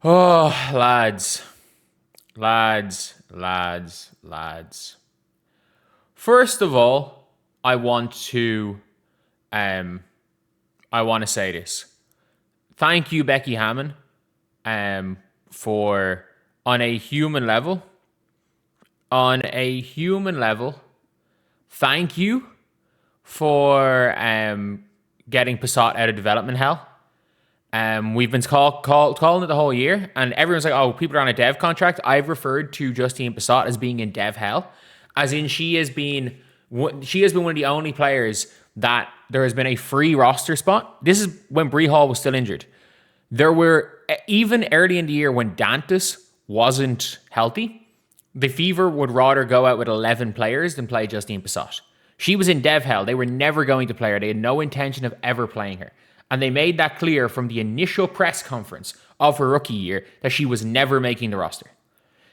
Oh, lads. First of all, I want to say this. Thank you, Becky Hammon, for on a human level. Thank you for getting Pissott out of development hell. We've been calling it the whole year, and everyone's like, oh, people are on a dev contract. I've referred to Justine Pissott as being in dev hell, as in she has been one of the only players that there has been a free roster spot. This is when Bree Hall was still injured. There were, even early in the year when Dantas wasn't healthy, the Fever would rather go out with 11 players than play Justine Pissott. She was in dev hell. They were never going to play her. They had no intention of ever playing her. And they made that clear from the initial press conference of her rookie year that she was never making the roster.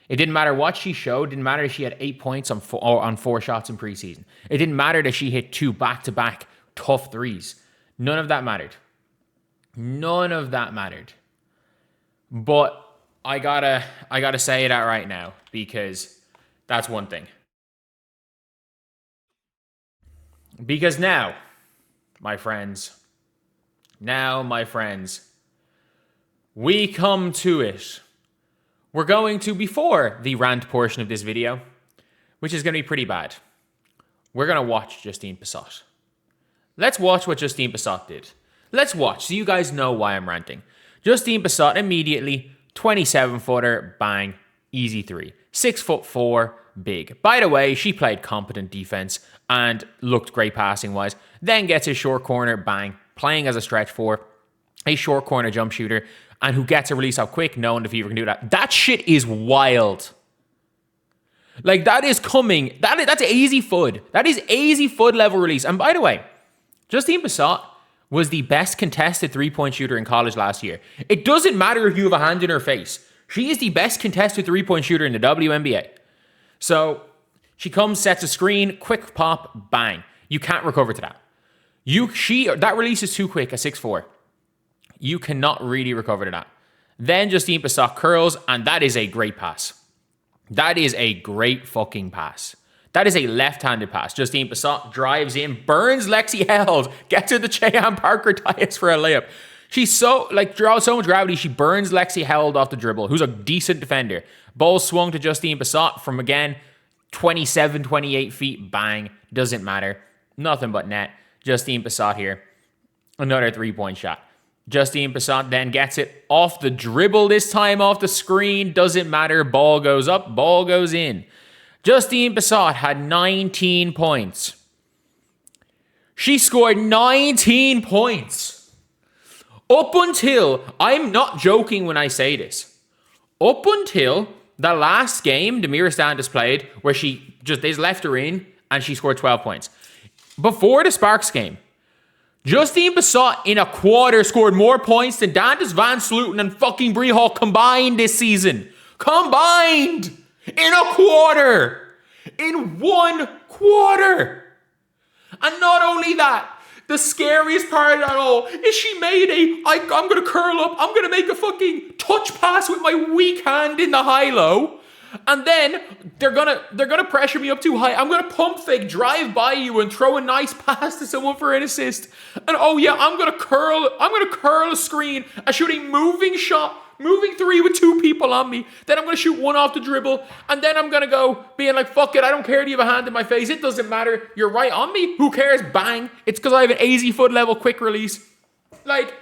It didn't matter what she showed. It didn't matter if she had 8 points on 4 shots in preseason. It didn't matter that she hit 2 back-to-back tough threes. None of that mattered. But I gotta say that right now, because that's one thing. Because now, my friends, we come to it. We're going to, before the rant portion of this video, which is going to be pretty bad, we're going to watch Justine Pissott. Let's watch what Justine Pissott did. Let's watch, so you guys know why I'm ranting. Justine Pissott immediately, 27-footer, bang, easy 3. 6'4", big. By the way, she played competent defense and looked great passing-wise. Then gets his short corner, bang, playing as a stretch 4, a short corner jump shooter, and who gets a release out quick, knowing the Fever can do that. That shit is wild. Like, that is coming. That's easy FUD. That is easy FUD level release. And by the way, Justine Pissott was the best contested three-point shooter in college last year. It doesn't matter if you have a hand in her face. She is the best contested three-point shooter in the WNBA. So she comes, sets a screen, quick pop, bang. You can't recover to that. That release is too quick, a 6'4". You cannot really recover to that. Then Justine Pissott curls, and that is a great pass. That is a great fucking pass. That is a left-handed pass. Justine Pissott drives in, burns Lexi Held, gets her the Cheyenne Parker ties for a layup. She's draws so much gravity, she burns Lexi Held off the dribble, who's a decent defender. Ball swung to Justine Pissott from, again, 27, 28 feet, bang. Doesn't matter. Nothing but net. Justine Pissott here. Another three-point shot. Justine Pissott then gets it off the dribble, this time off the screen. Doesn't matter. Ball goes up. Ball goes in. Justine Pissott had 19 points. She scored 19 points. Up until, I'm not joking when I say this, up until the last game Demira Standis played, where they left her in and she scored 12 points. Before the Sparks game, Justine Pissott in a quarter scored more points than Dantas Van Sluten and fucking Bree Hall combined this season. Combined! In a quarter! In 1 quarter! And not only that, the scariest part of that all is she made I'm going to curl up, I'm going to make a fucking touch pass with my weak hand in the high-low. And then they're gonna pressure me up too high. I'm gonna pump fake, drive by you, and throw a nice pass to someone for an assist. And oh yeah, I'm gonna curl a screen, I shoot a moving three with 2 people on me. Then I'm gonna shoot one off the dribble, and then I'm gonna go being like, fuck it, I don't care if you have a hand in my face. It doesn't matter. You're right on me. Who cares? Bang. It's because I have an easy foot level quick release. Like,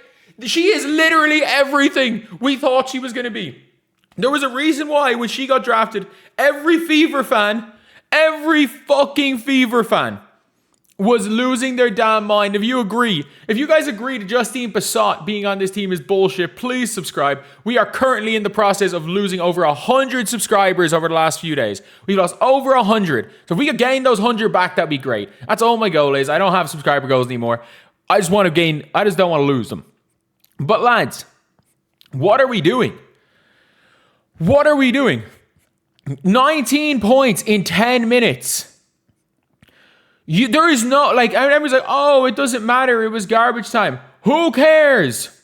she is literally everything we thought she was gonna be. There was a reason why when she got drafted, every fucking Fever fan was losing their damn mind. If you guys agree that Justine Pissott being on this team is bullshit, please subscribe. We are currently in the process of losing over 100 subscribers over the last few days. We've lost over 100. So if we could gain those 100 back, that'd be great. That's all my goal is. I don't have subscriber goals anymore. I just don't want to lose them. But lads, what are we doing? 19 points in 10 minutes. There is no, everyone's like, oh, it doesn't matter. It was garbage time. Who cares?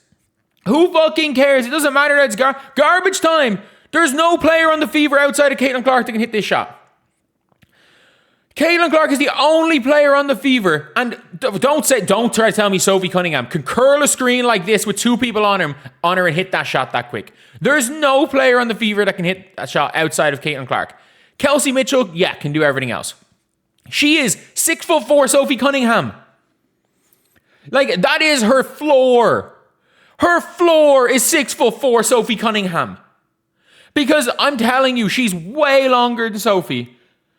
Who fucking cares? It doesn't matter that it's garbage time. There's no player on the Fever outside of Caitlin Clark that can hit this shot. Caitlin Clark is the only player on the Fever, and don't try to tell me Sophie Cunningham can curl a screen like this with two people on her and hit that shot that quick. There's no player on the Fever that can hit that shot outside of Caitlin Clark. Kelsey Mitchell, yeah, can do everything else. She is 6'4" Sophie Cunningham. Like, that is her floor. Her floor is 6'4" Sophie Cunningham. Because I'm telling you, she's way longer than Sophie.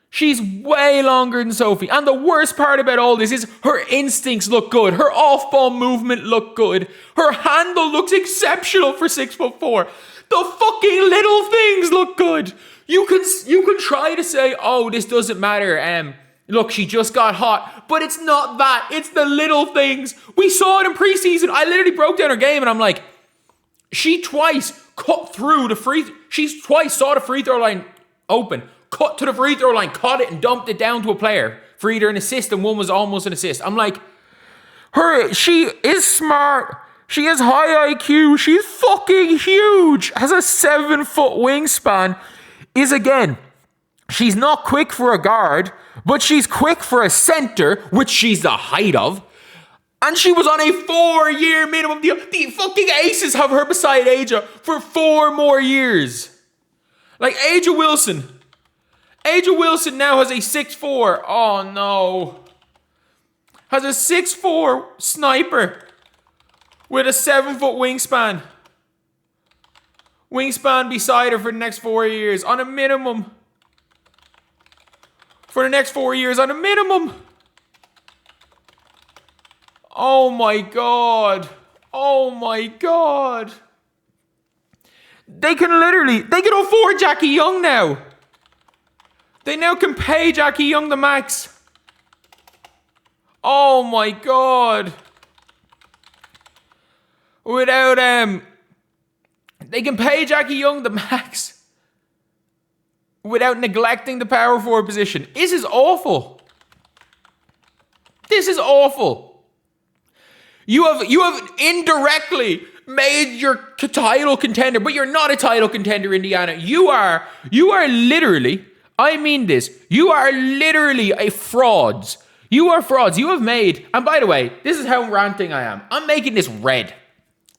She's way longer than Sophie. And the worst part about all this is her instincts look good. Her off-ball movement look good. Her handle looks exceptional for 6'4". The fucking little things look good. You can try to say, oh, this doesn't matter. Look, she just got hot. But it's not that. It's the little things. We saw it in preseason. I literally broke down her game and I'm like, she twice cut through the she twice saw the free throw line open, cut to the free throw line, caught it and dumped it down to a player for either an assist, and one was almost an assist. I'm like, she is smart. She has high IQ. She's fucking huge. Has a 7-foot wingspan. She's not quick for a guard, but she's quick for a center, which she's the height of. And she was on a 4-year minimum deal. The fucking Aces have her beside Aja for 4 more years. Like, Aja Wilson now has a 6'4". Oh, no. Has a 6'4" sniper with a 7-foot wingspan. Wingspan beside her for the next 4 years on a minimum. For the next 4 years on a minimum. Oh my God. Oh my God. They can afford Jackie Young now. They now can pay Jackie Young the max. Oh my God. They can pay Jackie Young the max without neglecting the power forward position. This is awful. This is awful. You have indirectly made your title contender, but you're not a title contender, Indiana. You are literally, I mean this, you are literally a frauds. You are frauds. You have made, and by the way, this is how ranting I am. I'm making this red.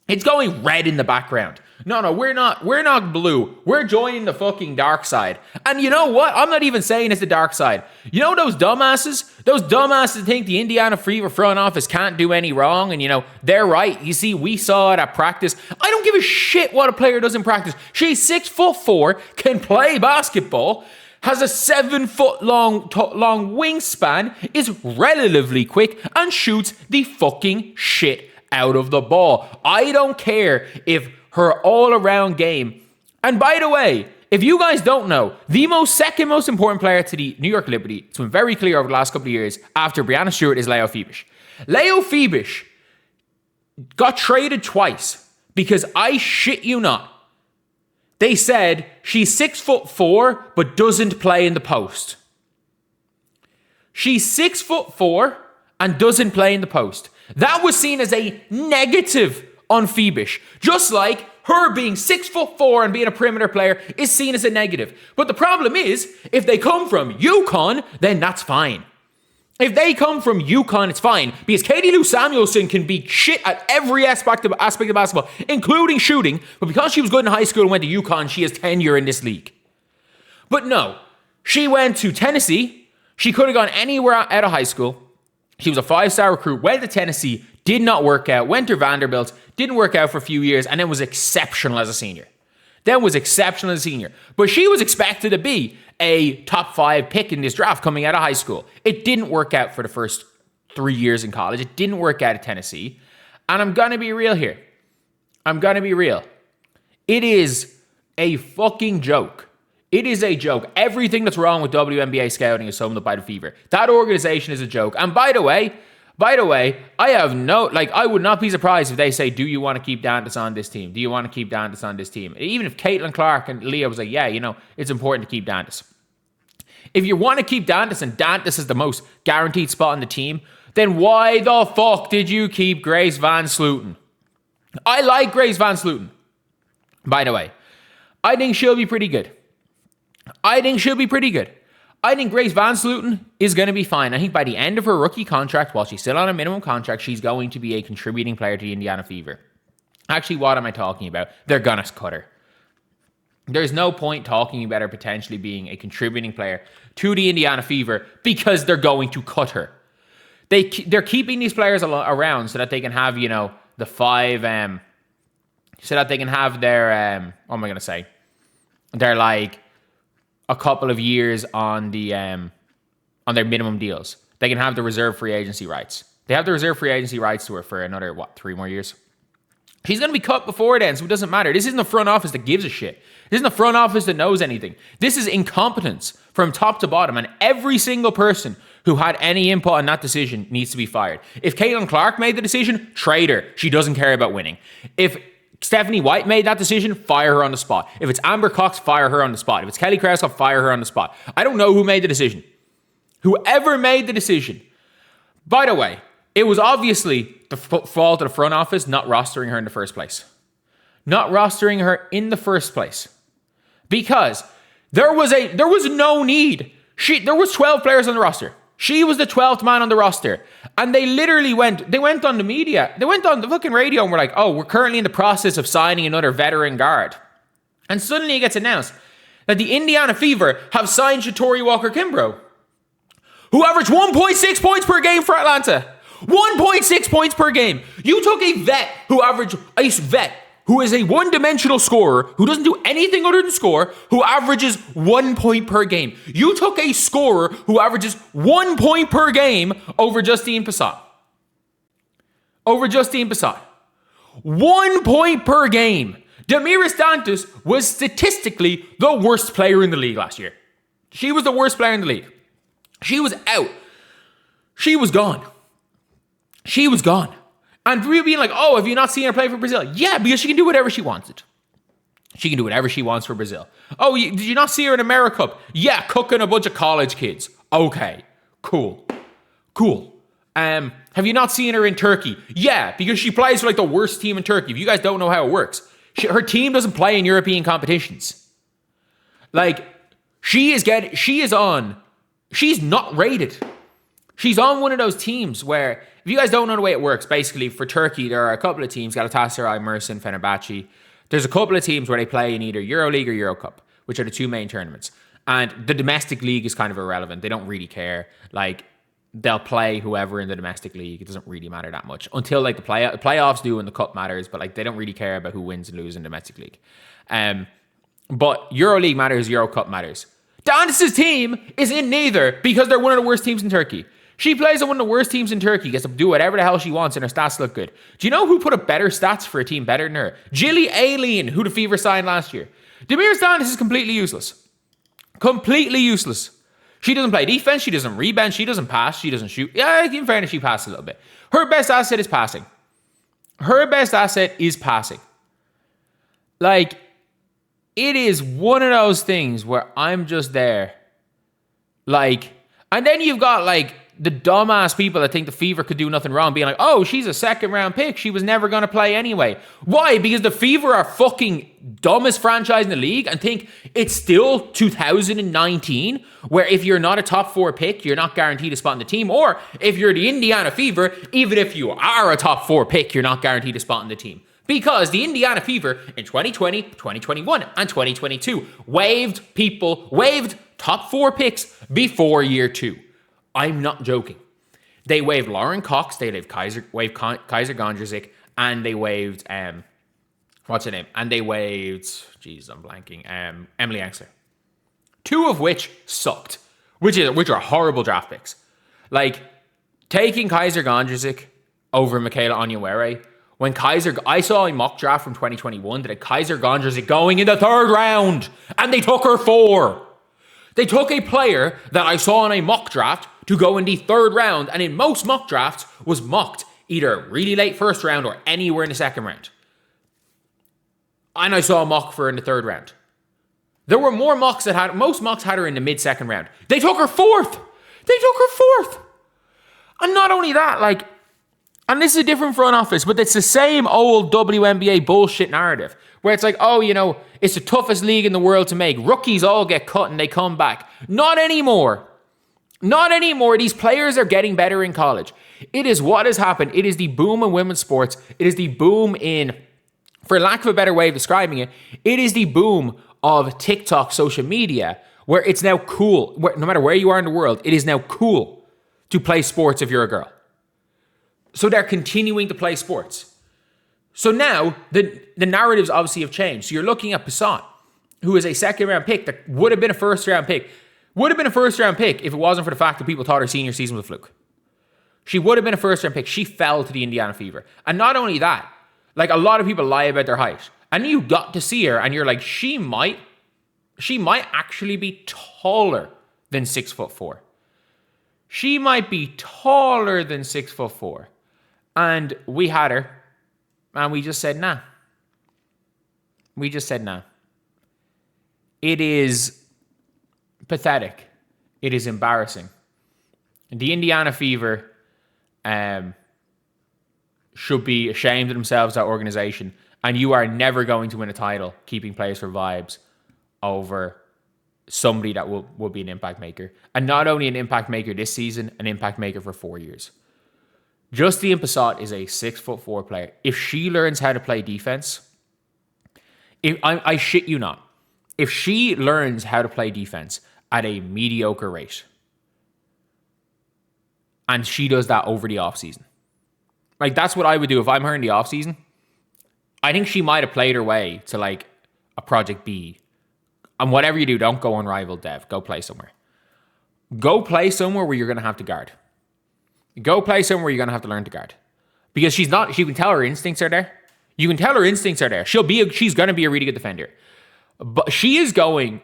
It's going red in the background. No, we're not blue. We're joining the fucking dark side. And you know what? I'm not even saying it's the dark side. You know those dumbasses? Those dumbasses think the Indiana Fever front office can't do any wrong, and they're right. You see, we saw it at practice. I don't give a shit what a player does in practice. She's 6'4", can play basketball, has a 7-foot long wingspan, is relatively quick, and shoots the fucking shit out of the ball. I don't care if her all-around game. And by the way, if you guys don't know, the second most important player to the New York Liberty, it's been very clear over the last couple of years, after Breanna Steward, is Leo Phoebish. Leo Phoebish got traded twice because, I shit you not, they said she's 6'4", but doesn't play in the post. She's 6'4" and doesn't play in the post. That was seen as a negative on Phoebish. Just like her being 6'4" and being a perimeter player is seen as a negative. But the problem is, if they come from UConn, then that's fine. If they come from UConn, it's fine. Because Katie Lou Samuelson can be shit at every aspect of basketball, including shooting. But because she was good in high school and went to UConn, she has tenure in this league. But no, she went to Tennessee. She could have gone anywhere out of high school. She was a 5-star recruit, went to Tennessee, did not work out, went to Vanderbilt, didn't work out for a few years, and then was exceptional as a senior. But she was expected to be a top 5 pick in this draft coming out of high school. It didn't work out for the first 3 years in college. It didn't work out at Tennessee. And I'm going to be real here. It is a fucking joke. It is a joke. Everything that's wrong with WNBA scouting is summed up by the Fever. That organization is a joke. And by the way, I would not be surprised if they say, do you want to keep Dantas on this team? Do you want to keep Dantas on this team? Even if Caitlin Clark and Leah was like, yeah, it's important to keep Dantas. If you want to keep Dantas and Dantas is the most guaranteed spot on the team, then why the fuck did you keep Grace Van Slooten? I like Grace Van Sloten, by the way. I think she'll be pretty good. I think Grace Van Sloten is going to be fine. I think by the end of her rookie contract, while she's still on a minimum contract, she's going to be a contributing player to the Indiana Fever. Actually, what am I talking about? They're going to cut her. There's no point talking about her potentially being a contributing player to the Indiana Fever because they're going to cut her. They're keeping these players around so that they can have, the five, so that they can have their, what am I going to say? They're like a couple of years on their minimum deals. They can have the reserve free agency rights. They have the reserve free agency rights to her for another, 3 more years? She's going to be cut before then, so it doesn't matter. This isn't the front office that gives a shit. This isn't the front office that knows anything. This is incompetence from top to bottom, and every single person who had any input on that decision needs to be fired. If Caitlin Clark made the decision, trade her. She doesn't care about winning. If Stephanie White made that decision, fire her on the spot. If it's Amber Cox, fire her on the spot. If it's Kelly Krauskopf, fire her on the spot. I don't know who made the decision. Whoever made the decision. By the way, it was obviously the fault of the front office not rostering her in the first place. Because there was no need. There was 12 players on the roster. She was the 12th man on the roster. And they literally went on the media. They went on the fucking radio and were like, oh, we're currently in the process of signing another veteran guard. And suddenly it gets announced that the Indiana Fever have signed Shatori Walker-Kimbrough, who averaged 1.6 points per game for Atlanta. 1.6 points per game. You took a vet who is a one-dimensional scorer, who doesn't do anything other than score, who averages 1 point per game. You took a scorer who averages 1 point per game over Justine Pissott. 1 point per game. Damiris Dantas was statistically the worst player in the league last year. She was the worst player in the league. She was out. She was gone. And we being like, oh, have you not seen her play for Brazil? Yeah, because she can do whatever she wanted. She can do whatever she wants for Brazil. Oh, did you not see her in AmeriCup? Yeah, cooking a bunch of college kids. Okay, cool. Have you not seen her in Turkey? Yeah, because she plays for like the worst team in Turkey. If you guys don't know how it works, her team doesn't play in European competitions. Like, she's not rated. She's on one of those teams where, if you guys don't know the way it works, basically for Turkey, there are a couple of teams, Galatasaray, Mersin, Fenerbahce. There's a couple of teams where they play in either EuroLeague or EuroCup, which are the two main tournaments. And the domestic league is kind of irrelevant. They don't really care. Like, they'll play whoever in the domestic league. It doesn't really matter that much. Until, like, the playoffs do and the cup matters, but, like, they don't really care about who wins and loses in the domestic league. But EuroLeague matters, EuroCup matters. Dantas' team is in neither because they're one of the worst teams in Turkey. She plays on one of the worst teams in Turkey, gets to do whatever the hell she wants, and her stats look good. Do you know who put up better stats for a team better than her? Jilly Aileen, who the Fever signed last year. Damiris Dantas is completely useless. She doesn't play defense, she doesn't rebound, she doesn't pass, she doesn't shoot. Yeah, in fairness, she passes a little bit. Her best asset is passing. Like, it is one of those things where I'm just there. Like, and then you've got, like, the dumbass people that think the Fever could do nothing wrong being like, oh, she's a second round pick. She was never going to play anyway. Why? Because the Fever are fucking dumbest franchise in the league and think it's still 2019 where if you're not a top 4 pick, you're not guaranteed a spot in the team. Or if you're the Indiana Fever, even if you are a top 4 pick, you're not guaranteed a spot in the team. Because the Indiana Fever in 2020, 2021, and 2022 waived top 4 picks before year 2. I'm not joking. They waived Lauren Cox, they waived Kaiser Gondrzik, and they waived what's her name? And they waived Emily Ansler. 2 of which sucked, which are horrible draft picks. Like taking Kaiser Gondrzik over Michaela Onyenwere. When I saw a mock draft from 2021 that had Kaiser Gondrzik going in the 3rd round, and they took her 4. They took a player that I saw in a mock draft to go in the 3rd round, and in most mock drafts was mocked either really late 1st round or anywhere in the 2nd round. And I saw a mock for her in the 3rd round. There were more mocks most mocks had her in the mid-2nd round. They took her 4th. And not only that, like, 2 of the 4 picks, 2 of the 4 picks were 4th round picks. They took her 4th. They took her 4th. And not only that, like, 2 of the 4 picks were 4th round picks. They took her 4th. They took her 4th. And not only that, like, And this is a different front office, but it's the same old WNBA bullshit narrative where it's like, oh, you know, it's the toughest league in the world to make. Rookies all get cut and they come back. Not anymore. Not anymore. These players are getting better in college. It is what has happened. It is the boom in women's sports. It is the boom in, for lack of a better way of describing it, it is the boom of TikTok social media where it's now cool. Where, no matter where you are in the world, it is now cool to play sports if you're a girl. So they're continuing to play sports. So now the narratives obviously have changed. So you're looking at Pissott, who is a second-round pick that would have been a first-round pick. Would have been a first-round pick if it wasn't for the fact that people thought her senior season was a fluke. She would have been a first-round pick. She fell to the Indiana Fever. And not only that, like a lot of people lie about their height. And you got to see her and you're like, she might actually be taller than 6'4". She might be taller than 6'4". And we had her, and we just said, nah. We just said, nah. It is pathetic. It is embarrassing. The Indiana Fever should be ashamed of themselves, that organization, and you are never going to win a title keeping players for vibes over somebody that will be an impact maker. And not only an impact maker this season, an impact maker for 4 years. Justine Pissott is a 6'4" player. If she learns how to play defense, I shit you not, if she learns how to play defense at a mediocre rate, and she does that over the offseason, like that's what I would do if I'm her in the offseason. I think she might have played her way to like a Project B. And whatever you do, don't go unrivaled dev. Go play somewhere. Go play somewhere where you're going to have to guard. Go play somewhere where you're going to have to learn to guard. Because she can tell her instincts are there. You can tell her instincts are there. She's going to be a really good defender. But she is going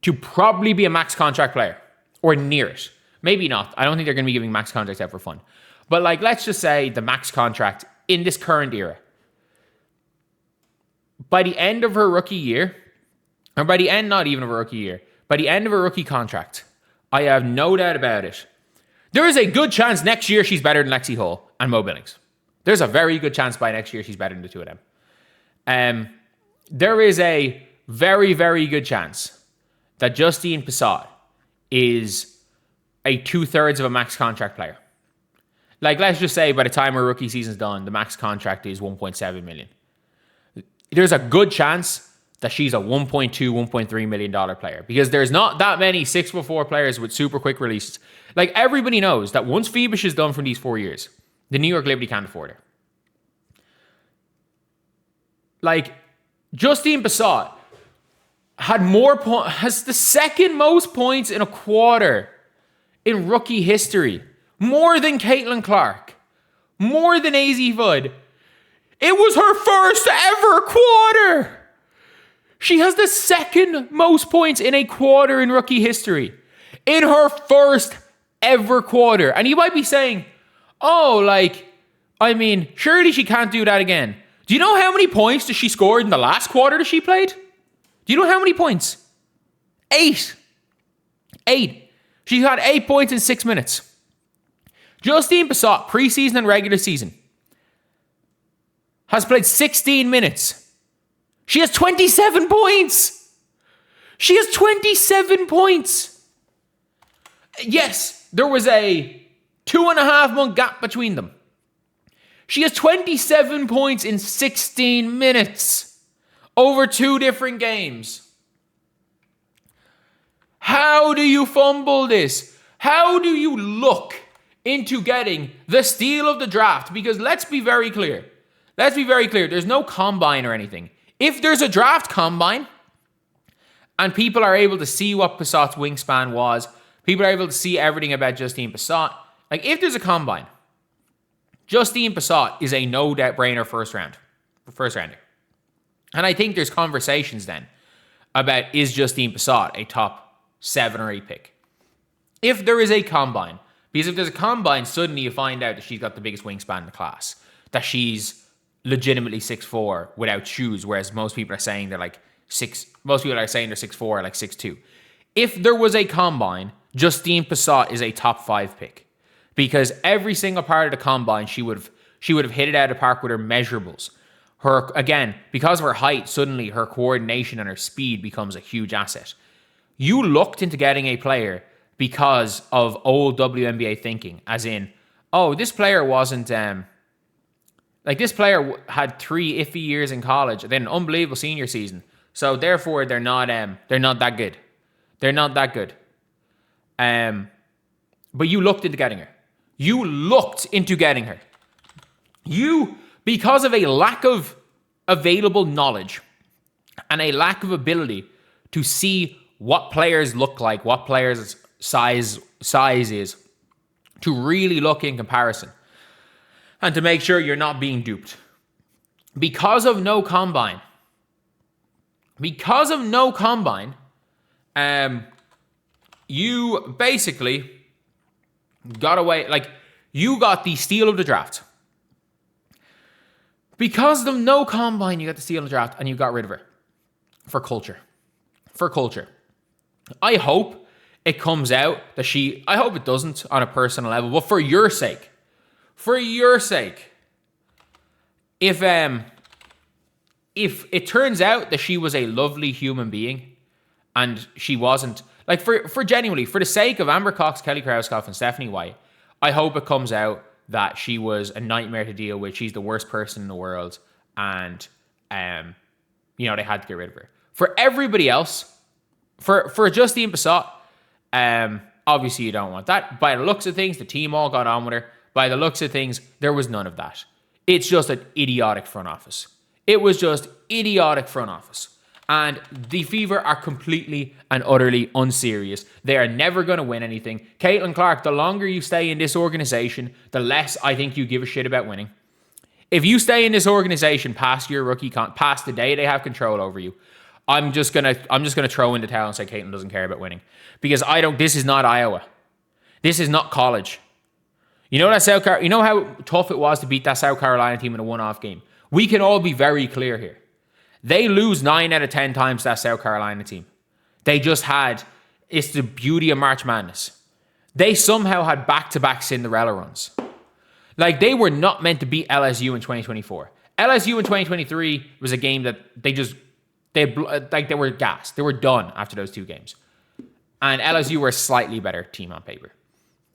to probably be a max contract player. Or near it. Maybe not. I don't think they're going to be giving max contracts out for fun. But like, let's just say the max contract in this current era. By the end of her rookie year, or by the end, not even of her rookie year, by the end of her rookie contract, I have no doubt about it. There is a good chance next year she's better than Lexi Hull and Mo Billings. There's a very good chance by next year she's better than the two of them. There is a very, very good chance that Justine Pissott is a 2/3 of a max contract player. Like, let's just say by the time her rookie season's done, the max contract is $1.7 million. There's a good chance that she's a $1.2, $1.3 million player because there's not that many 6'4" players with super quick releases. Like, everybody knows that once Phoebus is done from these 4 years, the New York Liberty can't afford her. Like, Justine Pissott has the second most points in a quarter in rookie history. More than Caitlin Clark. More than AZ Fudd. It was her first ever quarter. She has the second most points in a quarter in rookie history. In her first ever quarter. And you might be saying, oh, like, I mean, surely she can't do that again. Do you know how many points that she scored in the last quarter that she played? Do you know how many points? 8. She had 8 points in 6 minutes. Justine Pissott, preseason and regular season, has played 16 minutes. She has 27 points. She has 27 points. Yes, there was a 2.5 month gap between them. She has 27 points in 16 minutes over 2 different games. How do you fumble this? How do you look into getting the steal of the draft? Because let's be very clear. There's no combine or anything. If there's a draft combine and people are able to see what Pissott's wingspan was, people are able to see everything about Justine Pissott. Like, if there's a combine, Justine Pissott is a no-doubt brainer first rounder. And I think there's conversations then about, is Justine Pissott a top 7 or 8 pick? If there is a combine, because if there's a combine, suddenly you find out that she's got the biggest wingspan in the class, that she's legitimately 6'4" without shoes, whereas most people are saying they're like 6. Most people are saying they're 6'4", like 6'2". If there was a combine, Justine Pissott is a top 5 pick, because every single part of the combine she would She would have hit it out of the park with her measurables. Her, again, because of her height, suddenly her coordination and her speed becomes a huge asset. You looked into getting a player because of old WNBA thinking, as in, oh, this player wasn't, this player had 3 iffy years in college, then an unbelievable senior season. So therefore, they're not that good. They're not that good. But you looked into getting her. You looked into getting her. You, because of a lack of available knowledge and a lack of ability to see what players look like, what players' size is, to really look in comparison and to make sure you're not being duped. Because of no combine, you basically got away, you got the steal of the draft. Because of no combine, you got the steal of the draft and you got rid of her. For culture. I hope it comes out that I hope it doesn't on a personal level, but for your sake, if it turns out that she was a lovely human being and she wasn't, for genuinely, for the sake of Amber Cox, Kelly Krauskopf, and Stephanie White, I hope it comes out that she was a nightmare to deal with. She's the worst person in the world, and they had to get rid of her. For everybody else, for Justine Pissott, obviously you don't want that. By the looks of things, the team all got on with her. By the looks of things, there was none of that. It's just an idiotic front office. It was just idiotic front office. And the Fever are completely and utterly unserious. They are never going to win anything. Caitlin Clark, the longer you stay in this organization, the less I think you give a shit about winning. If you stay in this organization past your past the day they have control over you, I'm just gonna throw in the towel and say Caitlin doesn't care about winning. Because this is not Iowa. This is not college. You know how tough it was to beat that South Carolina team in a one-off game? We can all be very clear here. They lose 9 out of 10 times to that South Carolina team. It's the beauty of March Madness. They somehow had back-to-back Cinderella runs. They were not meant to beat LSU in 2024. LSU in 2023 was a game that they were gassed. They were done after those 2 games. And LSU were a slightly better team on paper.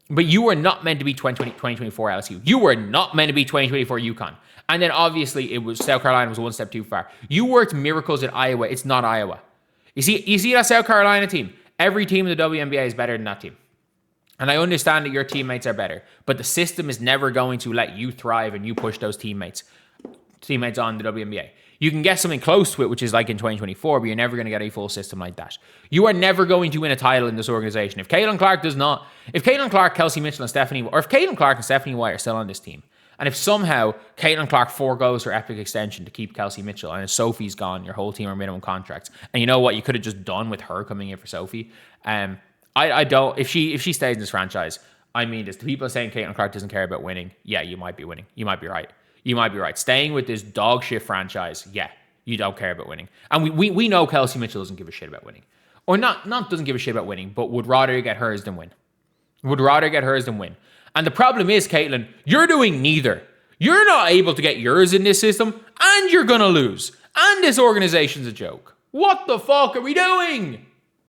But you were not meant to be 2024 LSU. You were not meant to be 2024 UConn. And then obviously it was South Carolina was one step too far. You worked miracles at Iowa. It's not Iowa. You see that South Carolina team? Every team in the WNBA is better than that team. And I understand that your teammates are better, but the system is never going to let you thrive and you push those teammates on the WNBA. You can get something close to it, which is like in 2024, but you're never going to get a full system like that. You are never going to win a title in this organization. If Caitlin Clark, Kelsey Mitchell, and Stephanie White are still on this team, and if somehow Caitlin Clark forgoes her epic extension to keep Kelsey Mitchell, and if Sophie's gone, your whole team are minimum contracts, and you know what you could have just done with her coming in for Sophie. I don't. If she stays in this franchise, I mean, there's the people saying Caitlin Clark doesn't care about winning. Yeah, you might be winning. You might be right. Staying with this dog shit franchise, yeah, you don't care about winning. And we know Kelsey Mitchell doesn't give a shit about winning. Or not doesn't give a shit about winning, but would rather get hers than win. And the problem is, Caitlin, you're doing neither. You're not able to get yours in this system, and you're going to lose. And this organization's a joke. What the fuck are we doing?